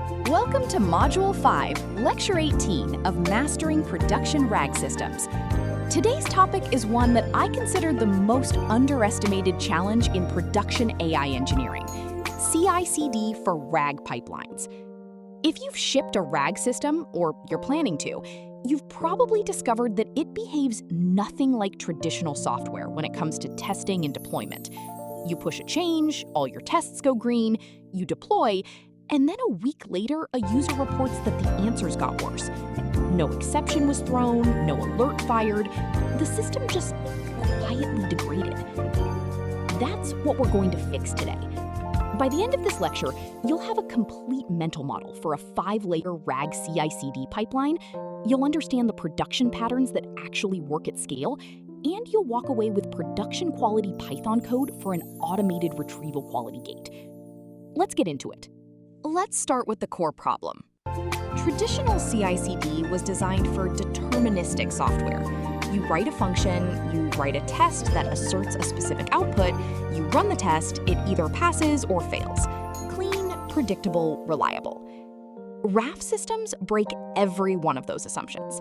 Welcome to Module 5, Lecture 18 of Mastering Production RAG Systems. Today's topic is one that I consider the most underestimated challenge in production AI engineering, CI/CD for RAG pipelines. If you've shipped a RAG system, or you're planning to, you've probably discovered that it behaves nothing like traditional software when it comes to testing and deployment. You push a change, all your tests go green, you deploy, and then a week later, a user reports that the answers got worse. No exception was thrown, no alert fired. The system just quietly degraded. That's what we're going to fix today. By the end of this lecture, you'll have a complete mental model for a 5-layer RAG CI/CD pipeline. You'll understand the production patterns that actually work at scale, and you'll walk away with production-quality Python code for an automated retrieval quality gate. Let's get into it. Let's start with the core problem. Traditional CI/CD was designed for deterministic software. You write a function, you write a test that asserts a specific output, you run the test, it either passes or fails. Clean, predictable, reliable. RAF systems break every one of those assumptions.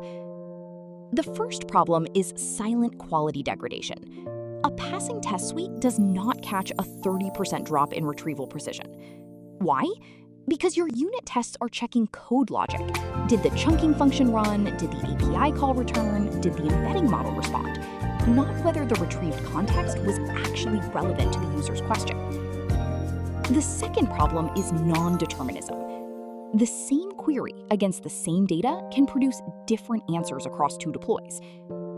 The first problem is silent quality degradation. A passing test suite does not catch a 30% drop in retrieval precision. Why? Because your unit tests are checking code logic. Did the chunking function run? Did the API call return? Did the embedding model respond? Not whether the retrieved context was actually relevant to the user's question. The second problem is non-determinism. The same query against the same data can produce different answers across 2 deploys.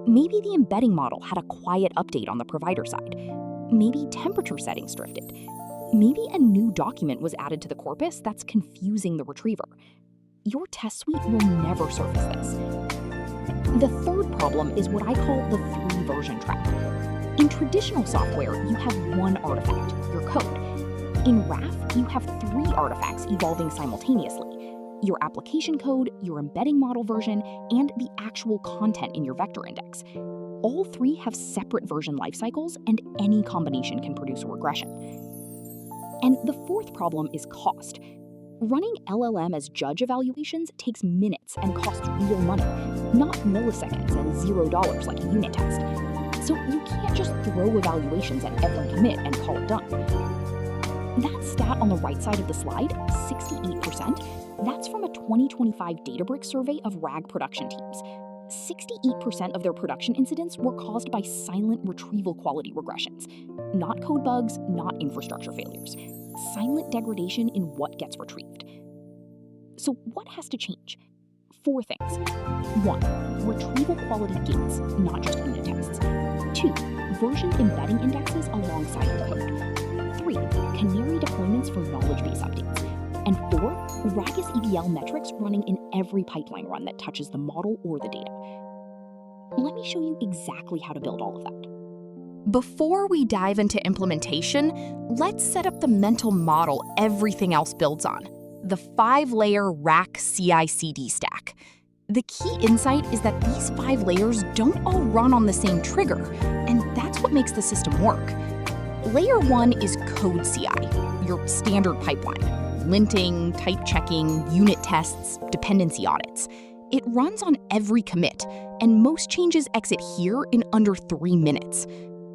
Maybe the embedding model had a quiet update on the provider side. Maybe temperature settings drifted. Maybe a new document was added to the corpus that's confusing the retriever. Your test suite will never surface this. The third problem is what I call the 3-version trap. In traditional software, you have one artifact, your code. In RAF, you have 3 artifacts evolving simultaneously: your application code, your embedding model version, and the actual content in your vector index. All 3 have separate version lifecycles, and any combination can produce a regression. And the fourth problem is cost. Running LLM as judge evaluations takes minutes and costs real money, not milliseconds and $0 like a unit test. So you can't just throw evaluations at every commit and call it done. That stat on the right side of the slide, 68%, that's from a 2025 Databricks survey of RAG production teams. 68% of their production incidents were caused by silent retrieval quality regressions. Not code bugs, not infrastructure failures. Silent degradation in what gets retrieved. So what has to change? 4 things. 1, retrieval quality gates, not just unit tests. 2, versioned embedding indexes alongside your code. 3, canary deployments for knowledge base updates. And 4, RAG as EVL metrics running in every pipeline run that touches the model or the data. Let me show you exactly how to build all of that. Before we dive into implementation, let's set up the mental model everything else builds on, the 5-layer RAG CI/CD stack. The key insight is that these 5 layers don't all run on the same trigger, and that's what makes the system work. Layer 1 is code CI, your standard pipeline. Linting, type checking, unit tests, dependency audits. It runs on every commit, and most changes exit here in under 3 minutes.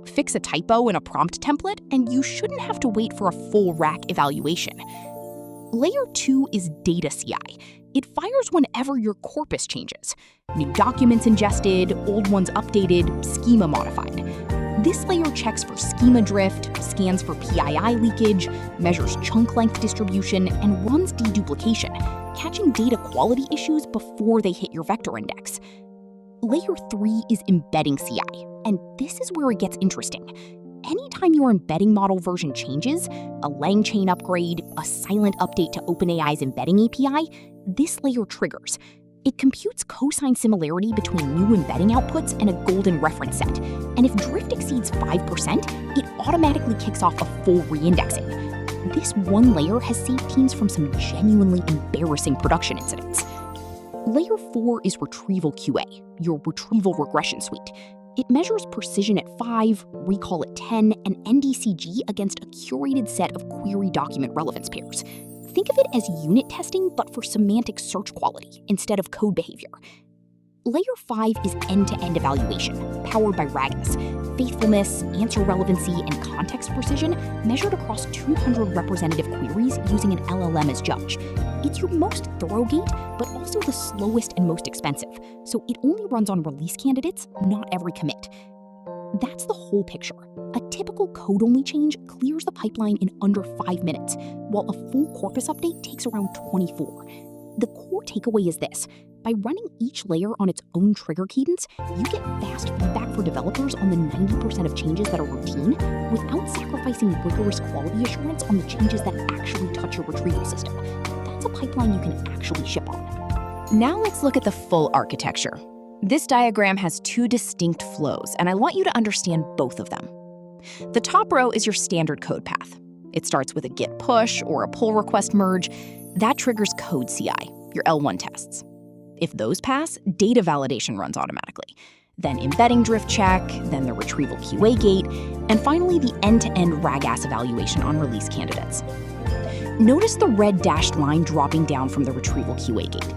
Fix a typo in a prompt template, and you shouldn't have to wait for a full RAG evaluation. Layer 2 is data CI. It fires whenever your corpus changes. New documents ingested, old ones updated, schema modified. This layer checks for schema drift, scans for PII leakage, measures chunk length distribution, and runs deduplication, catching data quality issues before they hit your vector index. Layer 3 is embedding CI, and this is where it gets interesting. Anytime your embedding model version changes, a LangChain upgrade, a silent update to OpenAI's embedding API, this layer triggers. It computes cosine similarity between new embedding outputs and a golden reference set. And if drift exceeds 5%, it automatically kicks off a full reindexing. This one layer has saved teams from some genuinely embarrassing production incidents. Layer 4 is Retrieval QA, your retrieval regression suite. It measures precision at 5, recall at 10, and NDCG against a curated set of query document relevance pairs. Think of it as unit testing, but for semantic search quality instead of code behavior. Layer 5 is end-to-end evaluation, powered by RAGAS. Faithfulness, answer relevancy, and context precision measured across 200 representative queries using an LLM as judge. It's your most thorough gate, but also the slowest and most expensive, so it only runs on release candidates, not every commit. That's the whole picture. A typical code-only change clears the pipeline in under 5 minutes, while a full corpus update takes around 24. The core takeaway is this. By running each layer on its own trigger cadence, you get fast feedback for developers on the 90% of changes that are routine, without sacrificing rigorous quality assurance on the changes that actually touch your retrieval system. That's a pipeline you can actually ship on. Now let's look at the full architecture. This diagram has 2 distinct flows, and I want you to understand both of them. The top row is your standard code path. It starts with a git push or a pull request merge. That triggers code CI, your L1 tests. If those pass, data validation runs automatically. Then embedding drift check, then the retrieval QA gate, and finally the end-to-end RAGAS evaluation on release candidates. Notice the red dashed line dropping down from the retrieval QA gate.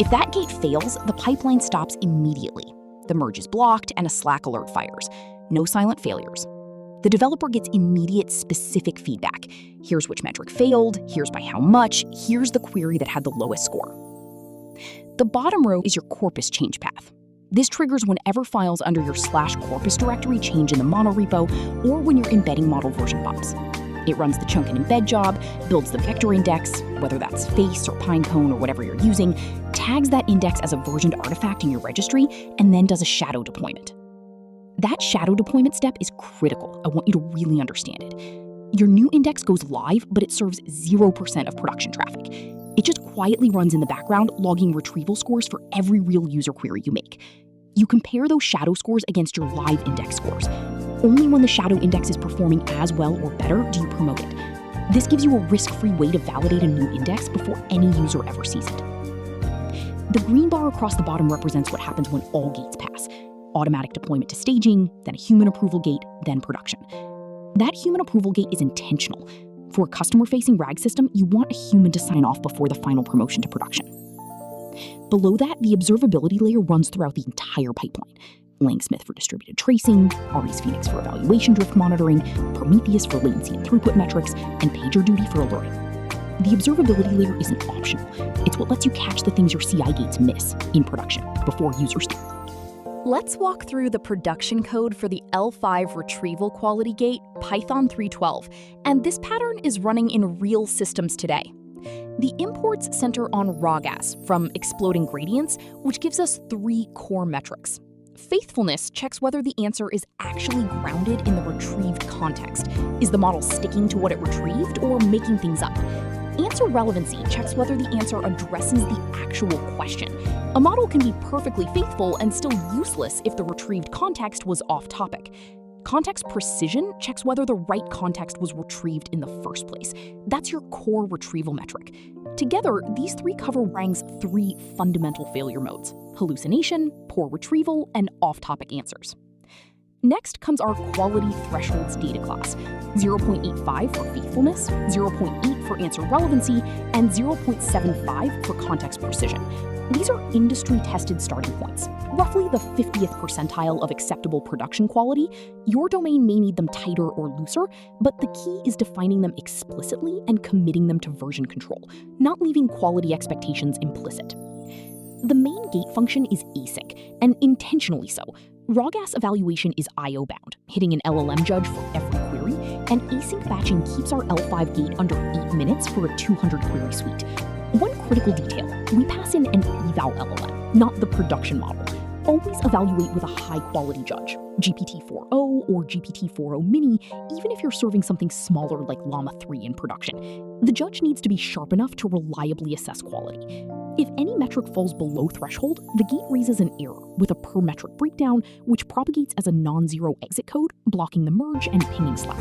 If that gate fails, the pipeline stops immediately. The merge is blocked and a Slack alert fires. No silent failures. The developer gets immediate specific feedback. Here's which metric failed, here's by how much, here's the query that had the lowest score. The bottom row is your corpus change path. This triggers whenever files under your /corpus directory change in the monorepo or when your embedding model version bumps. It runs the chunk and embed job, builds the vector index, whether that's Face or Pinecone or whatever you're using, tags that index as a versioned artifact in your registry, and then does a shadow deployment. That shadow deployment step is critical. I want you to really understand it. Your new index goes live, but it serves 0% of production traffic. It just quietly runs in the background, logging retrieval scores for every real user query you make. You compare those shadow scores against your live index scores. Only when the shadow index is performing as well or better do you promote it. This gives you a risk-free way to validate a new index before any user ever sees it. The green bar across the bottom represents what happens when all gates pass. Automatic deployment to staging, then a human approval gate, then production. That human approval gate is intentional. For a customer-facing RAG system, you want a human to sign off before the final promotion to production. Below that, the observability layer runs throughout the entire pipeline. LangSmith for distributed tracing, Aries Phoenix for evaluation drift monitoring, Prometheus for latency and throughput metrics, and PagerDuty for alerting. The observability layer isn't optional. It's what lets you catch the things your CI gates miss in production before users do. Let's walk through the production code for the L5 retrieval quality gate, Python 3.12, and this pattern is running in real systems today. The imports center on RAGAS from exploding gradients, which gives us 3 core metrics. Faithfulness checks whether the answer is actually grounded in the retrieved context. Is the model sticking to what it retrieved or making things up? Answer relevancy checks whether the answer addresses the actual question. A model can be perfectly faithful and still useless if the retrieved context was off topic. Context precision checks whether the right context was retrieved in the first place. That's your core retrieval metric. Together, these 3 cover RAG's 3 fundamental failure modes: hallucination, poor retrieval, and off-topic answers. Next comes our quality thresholds data class: 0.85 for faithfulness, 0.8 for answer relevancy, and 0.75 for context precision. These are industry-tested starting points, roughly the 50th percentile of acceptable production quality. Your domain may need them tighter or looser, but the key is defining them explicitly and committing them to version control, not leaving quality expectations implicit. The main gate function is async, and intentionally so. RAGAS evaluation is I/O bound, hitting an LLM judge for every query, and async batching keeps our L5 gate under 8 minutes for a 200 query suite. One critical detail, we pass in an eval LLM, not the production model. Always evaluate with a high-quality judge, GPT-4o or GPT-4o mini, even if you're serving something smaller like Llama 3 in production. The judge needs to be sharp enough to reliably assess quality. If any metric falls below threshold, the gate raises an error with a per-metric breakdown, which propagates as a non-zero exit code, blocking the merge and pinging Slack.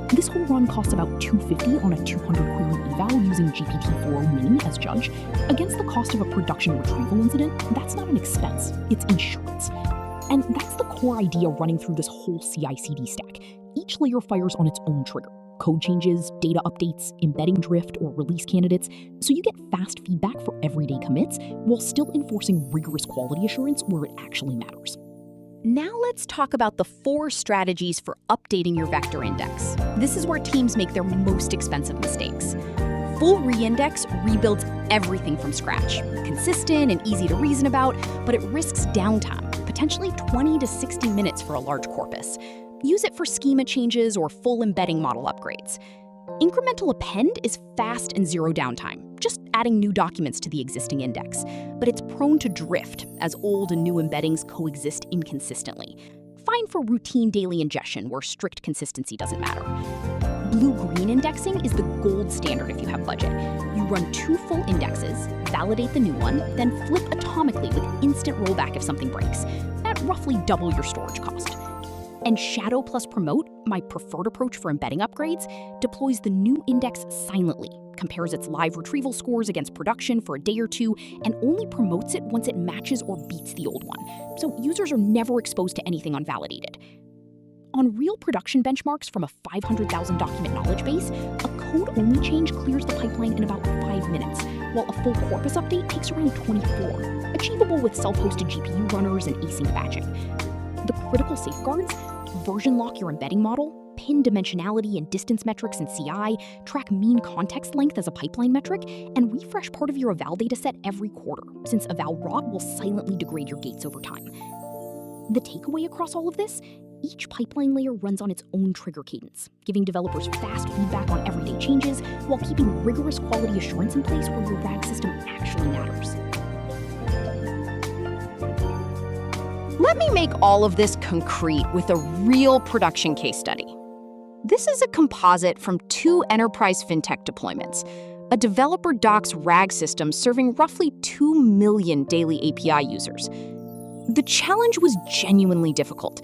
This whole run costs about $250 on a 200-query eval using GPT-4o mini as judge. Against the cost of a production retrieval incident, that's not an expense, it's insurance. And that's the core idea running through this whole CI/CD stack. Each layer fires on its own trigger. code changes, data updates, embedding drift, or release candidates, so you get fast feedback for everyday commits while still enforcing rigorous quality assurance where it actually matters. Now let's talk about the 4 strategies for updating your vector index. This is where teams make their most expensive mistakes. Full reindex rebuilds everything from scratch. Consistent and easy to reason about, but it risks downtime, potentially 20 to 60 minutes for a large corpus. Use it for schema changes or full embedding model upgrades. Incremental append is fast and zero downtime, just adding new documents to the existing index. But it's prone to drift, as old and new embeddings coexist inconsistently. Fine for routine daily ingestion where strict consistency doesn't matter. Blue-green indexing is the gold standard if you have budget. You run 2 full indexes, validate the new one, then flip atomically with instant rollback if something breaks, at roughly double your storage cost. And Shadow plus Promote, my preferred approach for embedding upgrades, deploys the new index silently, compares its live retrieval scores against production for a day or 2, and only promotes it once it matches or beats the old one, so users are never exposed to anything unvalidated. On real production benchmarks from a 500,000 document knowledge base, a code-only change clears the pipeline in about 5 minutes, while a full corpus update takes around 24, achievable with self-hosted GPU runners and async batching. The critical safeguards: version lock your embedding model, pin dimensionality and distance metrics in CI, track mean context length as a pipeline metric, and refresh part of your eval dataset every quarter, since eval rot will silently degrade your gates over time. The takeaway across all of this: each pipeline layer runs on its own trigger cadence, giving developers fast feedback on everyday changes while keeping rigorous quality assurance in place where your RAG system actually matters. Let me make all of this concrete with a real production case study. This is a composite from 2 enterprise fintech deployments, a developer docs RAG system serving roughly 2 million daily API users. The challenge was genuinely difficult.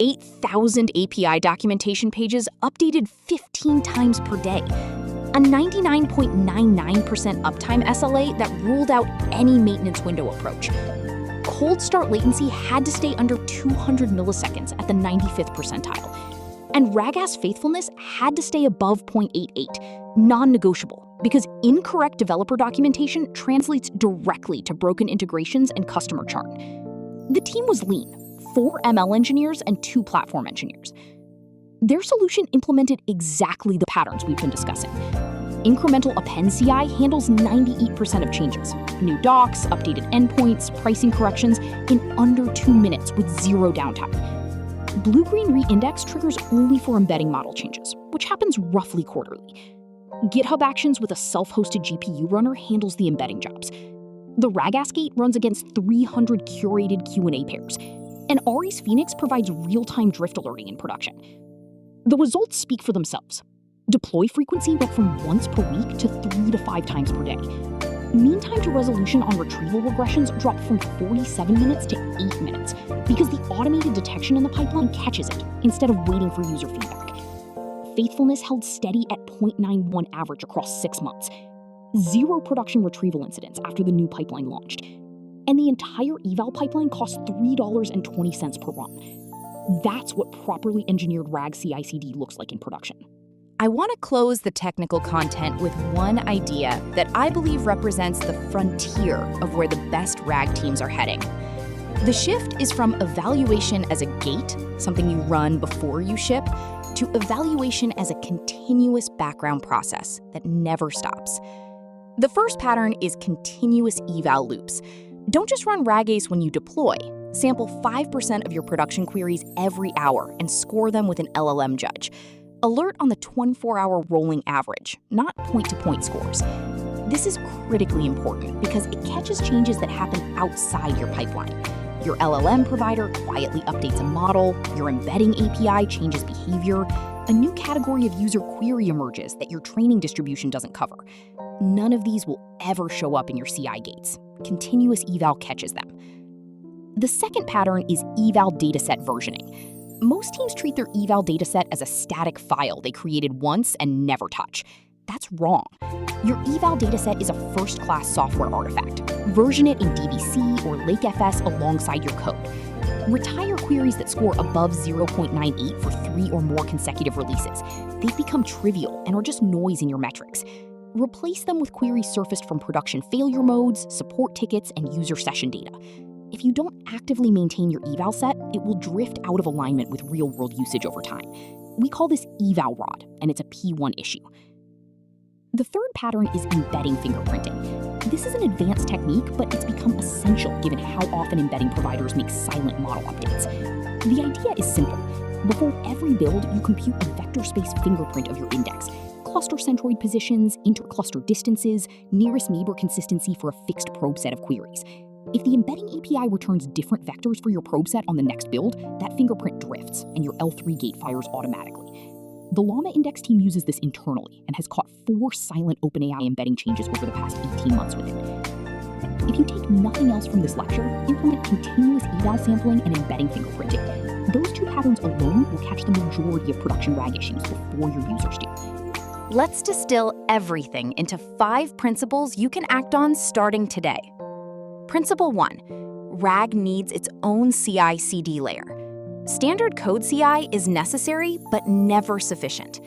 8,000 API documentation pages updated 15 times per day. A 99.99% uptime SLA that ruled out any maintenance window approach. Cold start latency had to stay under 200 milliseconds at the 95th percentile. And RAG-ass faithfulness had to stay above 0.88, non-negotiable, because incorrect developer documentation translates directly to broken integrations and customer churn. The team was lean: 4 ML engineers and 2 platform engineers. Their solution implemented exactly the patterns we've been discussing. Incremental append CI handles 98% of changes. New docs, updated endpoints, pricing corrections in under 2 minutes with zero downtime. Blue-green reindex triggers only for embedding model changes, which happens roughly quarterly. GitHub Actions with a self-hosted GPU runner handles the embedding jobs. The RAG-ass gate runs against 300 curated Q&A pairs, and Ari's Phoenix provides real-time drift alerting in production. The results speak for themselves. Deploy frequency went from once per week to 3 to 5 times per day. Mean time to resolution on retrieval regressions dropped from 47 minutes to 8 minutes because the automated detection in the pipeline catches it instead of waiting for user feedback. Faithfulness held steady at 0.91 average across 6 months. 0 production retrieval incidents after the new pipeline launched. And the entire eval pipeline cost $3.20 per run. That's what properly engineered RAG CI/CD looks like in production. I want to close the technical content with one idea that I believe represents the frontier of where the best RAG teams are heading. The shift is from evaluation as a gate, something you run before you ship, to evaluation as a continuous background process that never stops. The first pattern is continuous eval loops. Don't just run RAG-ace when you deploy. Sample 5% of your production queries every hour and score them with an LLM judge. Alert on the 24-hour rolling average, not point-to-point scores. This is critically important because it catches changes that happen outside your pipeline. Your LLM provider quietly updates a model, your embedding API changes behavior, a new category of user query emerges that your training distribution doesn't cover. None of these will ever show up in your CI gates. Continuous eval catches them. The second pattern is eval dataset versioning. Most teams treat their eval dataset as a static file they created once and never touch. That's wrong. Your eval dataset is a first-class software artifact. Version it in DBC or LakeFS alongside your code. Retire queries that score above 0.98 for 3 or more consecutive releases. They've become trivial and are just noise in your metrics. Replace them with queries surfaced from production failure modes, support tickets, and user session data. If you don't actively maintain your eval set, it will drift out of alignment with real-world usage over time. We call this eval rot, and it's a P1 issue. The third pattern is embedding fingerprinting. This is an advanced technique, but it's become essential given how often embedding providers make silent model updates. The idea is simple. Before every build, you compute a vector space fingerprint of your index, cluster centroid positions, intercluster distances, nearest neighbor consistency for a fixed probe set of queries. If the embedding API returns different vectors for your probe set on the next build, that fingerprint drifts and your L3 gate fires automatically. The Llama Index team uses this internally and has caught 4 silent OpenAI embedding changes over the past 18 months with it. If you take nothing else from this lecture, implement continuous eval sampling and embedding fingerprinting. Those 2 patterns alone will catch the majority of production RAG issues before your users do. Let's distill everything into 5 principles you can act on starting today. Principle 1. RAG needs its own CI/CD layer. Standard code CI is necessary, but never sufficient.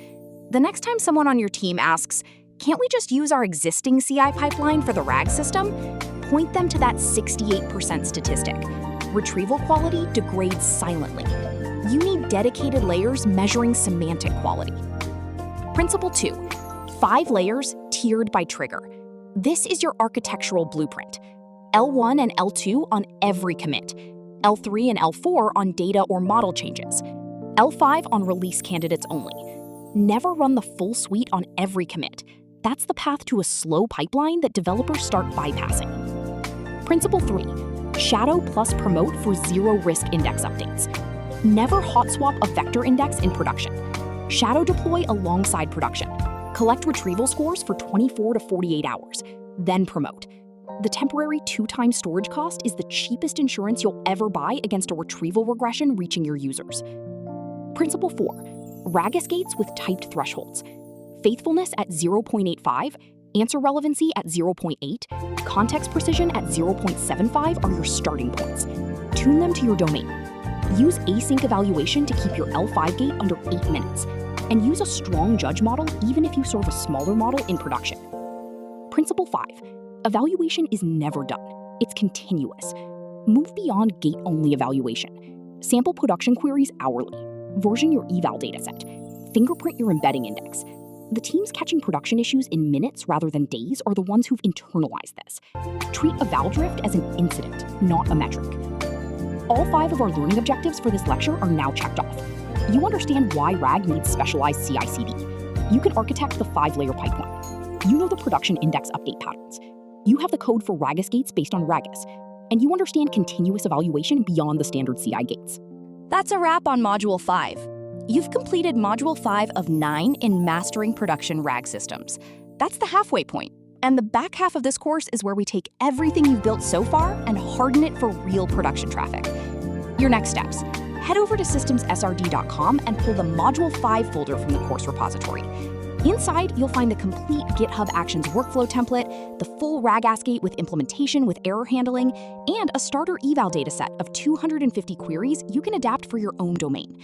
The next time someone on your team asks, "Can't we just use our existing CI pipeline for the RAG system?" point them to that 68% statistic. Retrieval quality degrades silently. You need dedicated layers measuring semantic quality. Principle 2. 5 layers tiered by trigger. This is your architectural blueprint. L1 and L2 on every commit. L3 and L4 on data or model changes. L5 on release candidates only. Never run the full suite on every commit. That's the path to a slow pipeline that developers start bypassing. Principle 3. Shadow plus promote for zero-risk index updates. Never hot swap a vector index in production. Shadow deploy alongside production. Collect retrieval scores for 24 to 48 hours. Then promote. The temporary 2-time storage cost is the cheapest insurance you'll ever buy against a retrieval regression reaching your users. Principle 4. RAG gates with typed thresholds. Faithfulness at 0.85, answer relevancy at 0.8, context precision at 0.75 are your starting points. Tune them to your domain. Use async evaluation to keep your L5 gate under 8 minutes. And use a strong judge model even if you serve a smaller model in production. Principle 5. Evaluation is never done. It's continuous. Move beyond gate-only evaluation. Sample production queries hourly. Version your eval dataset. Fingerprint your embedding index. The teams catching production issues in minutes rather than days are the ones who've internalized this. Treat eval drift as an incident, not a metric. All 5 of our learning objectives for this lecture are now checked off. You understand why RAG needs specialized CI/CD. You can architect the 5-layer pipeline. You know the production index update patterns. You have the code for RAG gates based on RAGs, and you understand continuous evaluation beyond the standard CI gates. That's a wrap on Module 5. You've completed Module 5 of 9 in Mastering Production RAG Systems. That's the halfway point. And the back half of this course is where we take everything you've built so far and harden it for real production traffic. Your next steps. Head over to systemssrd.com and pull the Module 5 folder from the course repository. Inside, you'll find the complete GitHub Actions workflow template, the full RAG gate with implementation with error handling, and a starter eval dataset of 250 queries you can adapt for your own domain.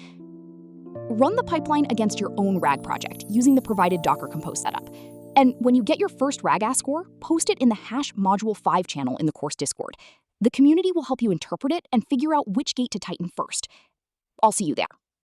Run the pipeline against your own RAG project using the provided Docker Compose setup. And when you get your first RAG score, post it in the #Module 5 channel in the course Discord. The community will help you interpret it and figure out which gate to tighten first. I'll see you there.